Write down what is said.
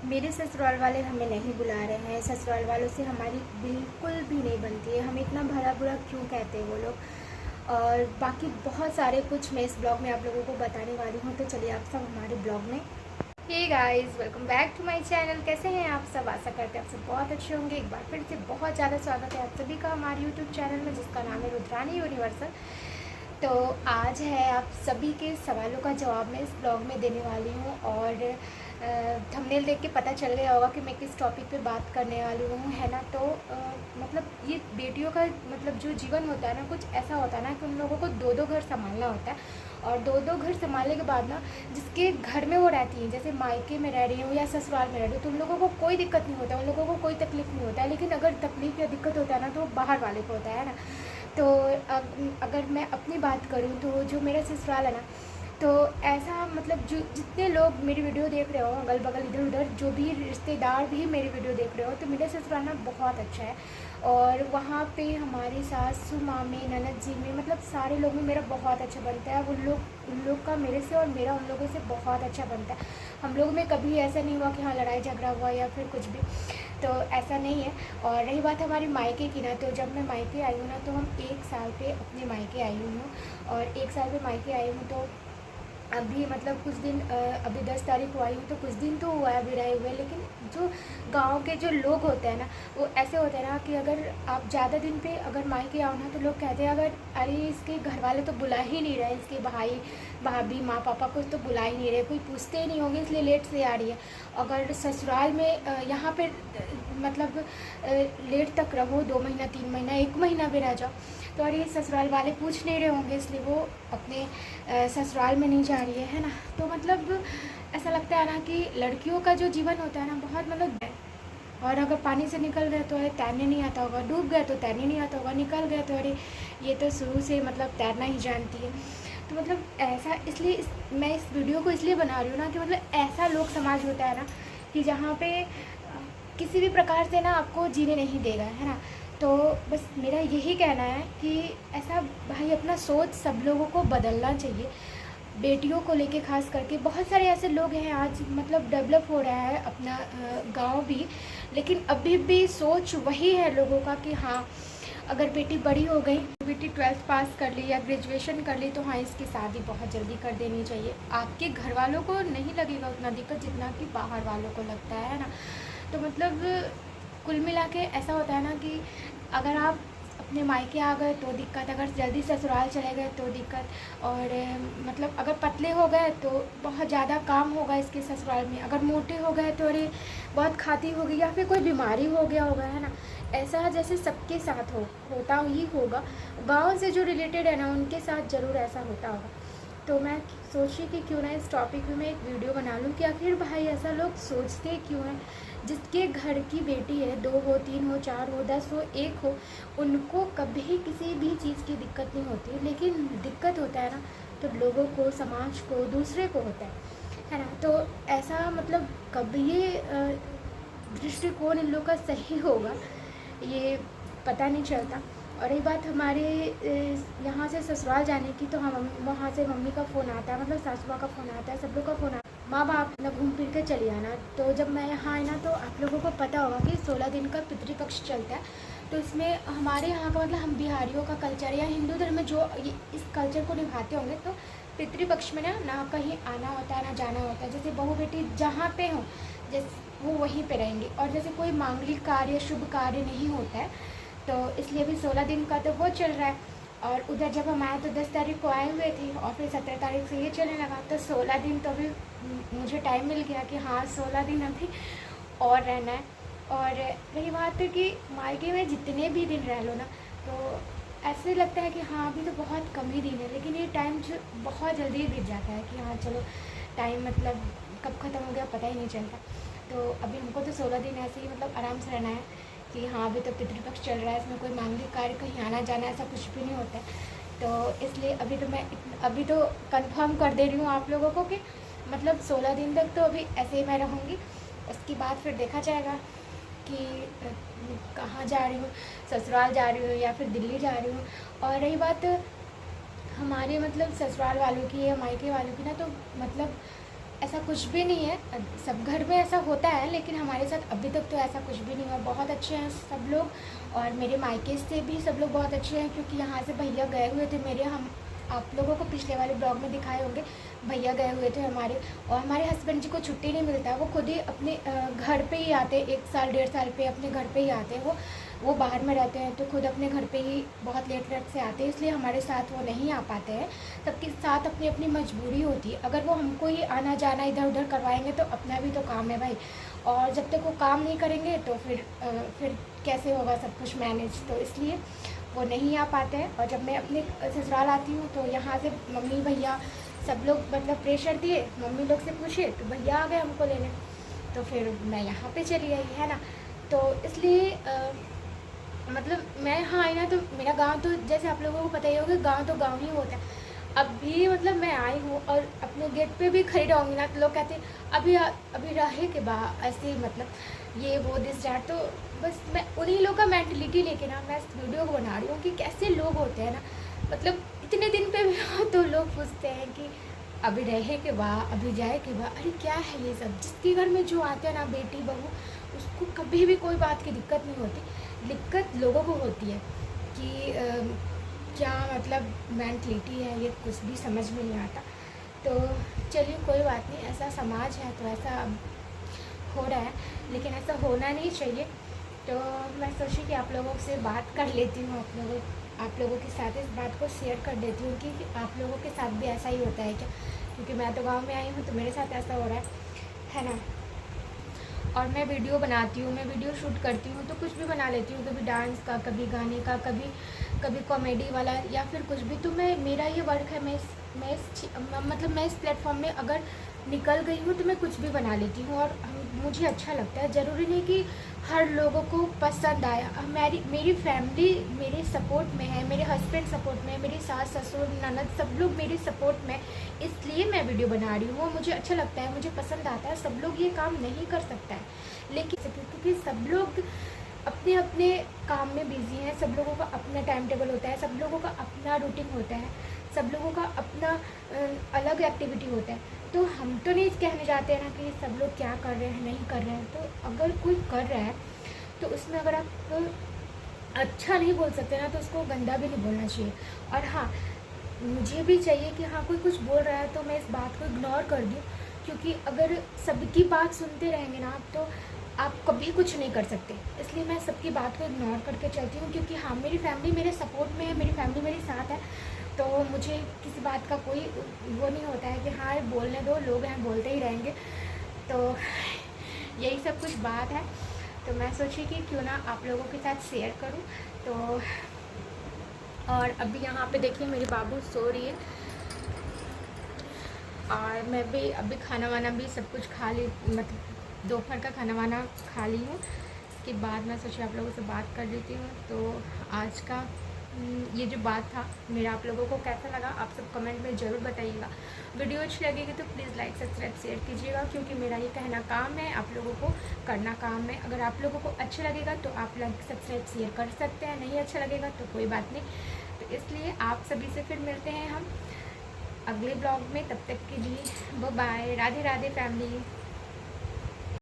मेरे ससुराल वाले हमें नहीं बुला रहे हैं। ससुराल वालों से हमारी बिल्कुल भी नहीं बनती है। हमें इतना भला बुरा क्यों कहते हैं वो लोग। और बाकी बहुत सारे कुछ मैं इस ब्लॉग में आप लोगों को बताने वाली हूँ, तो चलिए आप सब हमारे ब्लॉग में। Hey guys, welcome back to my channel. कैसे हैं आप सब? आशा करते हैं आप सब बहुत अच्छे होंगे। एक बार फिर से बहुत ज़्यादा स्वागत है आप सभी का हमारे यूट्यूब चैनल में, जिसका नाम है रुद्रानी यूनिवर्सल। तो आज है आप सभी के सवालों का जवाब मैं इस ब्लॉग में देने वाली हूँ। और थंबनेल देख के पता चल गया होगा कि मैं किस टॉपिक पे बात करने वाली हूँ, है ना। तो मतलब ये बेटियों का मतलब जो जीवन होता है ना, कुछ ऐसा होता है ना कि उन लोगों को दो दो घर संभालना होता है। और दो दो घर संभालने के बाद ना, जिसके घर में वो रहती हैं, जैसे मायके में रह रही हूँ या ससुराल में रह रही हूँ, तो उन लोगों को कोई दिक्कत नहीं होता, उन लोगों को कोई तकलीफ नहीं होता है। लेकिन अगर तकलीफ या दिक्कत होता है ना, तो वो बाहर वाले को होता है ना। तो अगर मैं अपनी बात करूँ तो जो मेरा ससुराल है ना, तो ऐसा मतलब जो जितने लोग मेरी वीडियो देख रहे हो अगल बगल इधर उधर, जो भी रिश्तेदार भी मेरी वीडियो देख रहे हो, तो मेरा ससुराल ना बहुत अच्छा है। और वहाँ पे हमारी सासू मामी ननद जी में मतलब सारे लोग में मेरा बहुत अच्छा बनता है। उन लोग का मेरे से और मेरा उन लोगों से बहुत अच्छा बनता है। हम लोग में कभी ऐसा नहीं हुआ कि हाँ लड़ाई झगड़ा हुआ या फिर कुछ भी, तो ऐसा नहीं है। और रही बात हमारी मायके की ना, तो जब मैं मायके आई हूँ ना, तो हम 1 साल पे अपने मायके आई हूँ। और 1 साल पे मायके आई हूँ, तो अभी मतलब कुछ दिन अभी 10 तारीख को आई हूँ, तो कुछ दिन तो हुआ है अभी रहे हुए। लेकिन जो गांव के जो लोग होते हैं ना, वो ऐसे होते हैं ना कि अगर आप ज़्यादा दिन पे अगर मायके आओ ना, तो लोग कहते हैं अगर अरे इसके घर वाले तो बुला ही नहीं रहे, इसके भाई भाभी माँ पापा को तो बुला ही नहीं रहे, कोई पूछते ही नहीं होंगे इसलिए लेट से आ रही है। अगर ससुराल में यहाँ पे मतलब लेट तक रहो, 2 महीना 3 महीना 1 महीना भी रह जाओ, तो अरे ससुराल वाले पूछ नहीं रहे होंगे इसलिए वो अपने ससुराल में नहीं जा रही है ना। तो मतलब ऐसा लगता है ना कि लड़कियों का जो जीवन होता है ना, बहुत मतलब। और अगर पानी से निकल गए तो अरे तैरने नहीं आता होगा, डूब गए तो तैरने नहीं आता होगा, निकल गए तो अरे ये तो शुरू से मतलब तैरना ही जानती है। तो मतलब ऐसा इसलिए मैं इस वीडियो को इसलिए बना रही हूँ ना कि मतलब ऐसा लोग समाज होता है ना कि जहाँ पे किसी भी प्रकार से ना आपको जीने नहीं देगा, है ना। तो बस मेरा यही कहना है कि ऐसा भाई अपना सोच सब लोगों को बदलना चाहिए। बेटियों को लेके खास करके बहुत सारे ऐसे लोग हैं आज, मतलब डेवलप हो रहा है अपना गांव भी, लेकिन अभी भी सोच वही है लोगों का कि हाँ अगर बेटी बड़ी हो गई, बेटी 12th पास कर ली या ग्रेजुएशन कर ली, तो हाँ इसकी शादी बहुत जल्दी कर देनी चाहिए। आपके घर वालों को नहीं लगेगा उतना दिक्कत जितना कि बाहर वालों को लगता है ना। तो मतलब कुल मिला के ऐसा होता है ना कि अगर आप अपने मायके आ गए तो दिक्कत, अगर जल्दी ससुराल चले गए तो दिक्कत। और मतलब अगर पतले हो गए तो बहुत ज़्यादा काम होगा इसके ससुराल में, अगर मोटे हो गए तो अरे बहुत खाती होगी या फिर कोई बीमारी हो गया होगा, है ना। ऐसा जैसे सबके साथ होता ही होगा, गांव से जो रिलेटेड है ना उनके साथ ज़रूर ऐसा होता होगा। तो मैं सोची कि क्यों ना इस टॉपिक में मैं एक वीडियो बना लूँ कि आखिर भाई ऐसा लोग सोचते क्यों हैं। जिसके घर की बेटी है, 2 हो 3 हो 4 हो 10 हो 1 हो, उनको कभी किसी भी चीज़ की दिक्कत नहीं होती। लेकिन दिक्कत होता है ना तो लोगों को, समाज को, दूसरे को होता है ना। तो ऐसा मतलब कभी ये दृष्टिकोण इन लोग का सही होगा ये पता नहीं चलता। और रही बात हमारे यहाँ से ससुराल जाने की, तो हम वहाँ से मम्मी का फ़ोन आता है, मतलब सासू माँ का फ़ोन आता है, सब लोग का फ़ोन आता है, माँ बाप ना घूम फिर के चली आना। तो जब मैं यहाँ आई ना, तो आप लोगों को पता होगा कि 16 दिन का पितृपक्ष चलता है। तो इसमें हमारे यहाँ का मतलब हम बिहारियों का कल्चर या हिंदू धर्म में जो इस कल्चर को निभाते होंगे, तो पितृपक्ष में ना कहीं आना होता है ना जाना होता है। जैसे बहू बेटी जहाँ पे हो जैसे वो वहीं पे रहेंगे। और जैसे कोई मांगलिक कार्य शुभ कार्य नहीं होता है, तो इसलिए भी 16 दिन का तो वो चल रहा है। और उधर जब हम आए तो 10 तारीख को आए हुए थे, और फिर 17 तारीख से ये चलने लगा। तो 16 दिन तो अभी मुझे टाइम मिल गया कि हाँ 16 दिन अभी और रहना है। और रही बात है कि मायके में जितने भी दिन रह लो ना, तो ऐसे लगता है कि हाँ अभी तो बहुत कम ही दिन है, लेकिन ये टाइम जो बहुत जल्दी बीत जाता है कि हाँ चलो टाइम मतलब कब ख़त्म हो गया पता ही नहीं चलता। तो अभी हमको तो 16 दिन ऐसे ही मतलब आराम से रहना है कि हाँ अभी तो पितृपक्ष चल रहा है, इसमें कोई मांगलिक कार्य कहीं आना जाना ऐसा कुछ भी नहीं होता है। तो इसलिए अभी तो कंफर्म कर दे रही हूँ आप लोगों को कि मतलब 16 दिन तक तो अभी ऐसे ही मैं रहूँगी। उसके बाद फिर देखा जाएगा कि कहाँ जा रही हूँ, ससुराल जा रही हूँ या फिर दिल्ली जा रही हूँ। और रही बात हमारे मतलब ससुराल वालों की या मायके वालों की ना, तो मतलब ऐसा कुछ भी नहीं है, सब घर में ऐसा होता है, लेकिन हमारे साथ अभी तक तो ऐसा कुछ भी नहीं हुआ। बहुत अच्छे हैं सब लोग, और मेरे मायके से भी सब लोग बहुत अच्छे हैं, क्योंकि यहाँ से भैया गए हुए थे मेरे, हम आप लोगों को पिछले वाले ब्लॉग में दिखाए होंगे, भैया गए हुए थे हमारे। और हमारे हस्बैंड जी को छुट्टी नहीं मिलता है, वो खुद ही अपने घर पे ही आते, 1 साल 1.5 साल पे अपने घर पे ही आते हैं। वो बाहर में रहते हैं, तो खुद अपने घर पे ही बहुत लेट से आते हैं, इसलिए हमारे साथ वो नहीं आ पाते हैं। सबके साथ अपनी अपनी मजबूरी होती है, अगर वो हमको ही आना जाना इधर उधर करवाएंगे तो अपना भी तो काम है भाई, और जब तक वो काम नहीं करेंगे तो फिर कैसे होगा सब कुछ मैनेज, तो इसलिए वो नहीं आ पाते हैं। और जब मैं अपने ससुराल आती हूँ तो यहाँ से मम्मी भैया सब लोग मतलब प्रेशर दिए, मम्मी लोग से पूछे तो भैया आ गए हमको लेने, तो फिर मैं यहाँ पे चली आई, है ना। तो इसलिए मतलब मैं यहाँ आई ना, तो मेरा गांव तो जैसे आप लोगों को पता ही होगा, गांव तो गांव ही होता है। अब भी मतलब मैं आई हूँ और अपने गेट पे भी खड़ी रहूँगी ना, तो लोग कहते हैं अभी रहे के बाद ऐसे ही, मतलब ये वो दिस डैट। तो बस मैं उन्हीं लोग का मेंटलिटी लेके ना मैं इस वीडियो को बना रही हूँ कि कैसे लोग होते हैं ना, मतलब इतने दिन पे भी तो लोग पूछते हैं कि अभी रहे के बाद, अभी जाए के बाद। अरे क्या है ये सब, जिसके घर में जो आते हैं ना बेटी बहू, उसको कभी भी कोई बात की दिक्कत नहीं होती। दिक्कत लोगों को होती है कि क्या मतलब मेंटलिटी है, ये कुछ भी समझ में नहीं आता। तो चलिए कोई बात नहीं, ऐसा समाज है तो ऐसा हो रहा है, लेकिन ऐसा होना नहीं चाहिए। तो मैं सोची कि आप लोगों से बात कर लेती हूँ, आप लोगों के साथ इस बात को शेयर कर देती हूँ कि आप लोगों के साथ भी ऐसा ही होता है क्या, क्योंकि मैं तो गांव में आई हूँ तो मेरे साथ ऐसा हो रहा है ना। और मैं वीडियो बनाती हूँ, मैं वीडियो शूट करती हूँ, तो कुछ भी बना लेती हूँ, कभी डांस का, कभी गाने का, कभी कॉमेडी वाला, या फिर कुछ भी। तो मेरा ये वर्क है, मैं इस प्लेटफॉर्म में अगर निकल गई हूँ तो मैं कुछ भी बना लेती हूँ, और मुझे अच्छा लगता है। ज़रूरी नहीं कि हर लोगों को पसंद आया। मेरी फैमिली मेरे सपोर्ट में है, मेरे हस्बैंड सपोर्ट में है, मेरी सास ससुर ननद सब लोग मेरे सपोर्ट में, इसलिए मैं वीडियो बना रही हूँ। वो मुझे अच्छा लगता है, मुझे पसंद आता है। सब लोग ये काम नहीं कर सकता है, लेकिन क्योंकि सब लोग अपने अपने काम में बिजी हैं, सब लोगों का अपना टाइम टेबल होता है, सब लोगों का अपना रूटीन होता है, सब लोगों का अपना अलग एक्टिविटी होता है। तो हम तो नहीं कहने जाते हैं ना कि सब लोग क्या कर रहे हैं नहीं कर रहे हैं। तो अगर कोई कर रहा है तो उसमें अगर आप अच्छा नहीं बोल सकते ना, तो उसको गंदा भी नहीं बोलना चाहिए। और हाँ, मुझे भी चाहिए कि हाँ कोई कुछ बोल रहा है तो मैं इस बात को इग्नोर कर दूँ, क्योंकि अगर सबकी बात सुनते रहेंगे ना तो आप कभी कुछ नहीं कर सकते। इसलिए मैं सबकी बात को इग्नोर करके चलती हूँ, क्योंकि हाँ मेरी फैमिली मेरे सपोर्ट में है, मेरी फैमिली मेरे साथ है, तो मुझे किसी बात का कोई वो नहीं होता है कि हाँ बोलने दो, लोग हैं बोलते ही रहेंगे। तो यही सब कुछ बात है। तो मैं सोची कि क्यों ना आप लोगों के साथ शेयर करूं। तो और अभी यहाँ पे देखिए मेरी बाबू सो रही है, और मैं भी अभी खाना वाना भी सब कुछ खा ली, मतलब दोपहर का खाना वाना खा ली हूँ। इसके बाद मैं सोची आप लोगों से बात कर लेती हूँ। तो आज का ये जो बात था मेरा आप लोगों को कैसा लगा, आप सब कमेंट में ज़रूर बताइएगा। वीडियो अच्छी लगेगी तो प्लीज़ लाइक सब्सक्राइब शेयर कीजिएगा, क्योंकि मेरा ये कहना काम है, आप लोगों को करना काम है। अगर आप लोगों को अच्छा लगेगा तो आप लाइक सब्सक्राइब शेयर कर सकते हैं, नहीं अच्छा लगेगा तो कोई बात नहीं। तो इसलिए आप सभी से फिर मिलते हैं हम अगले ब्लॉग में, तब तक के लिए bye bye, Radhe Radhe family.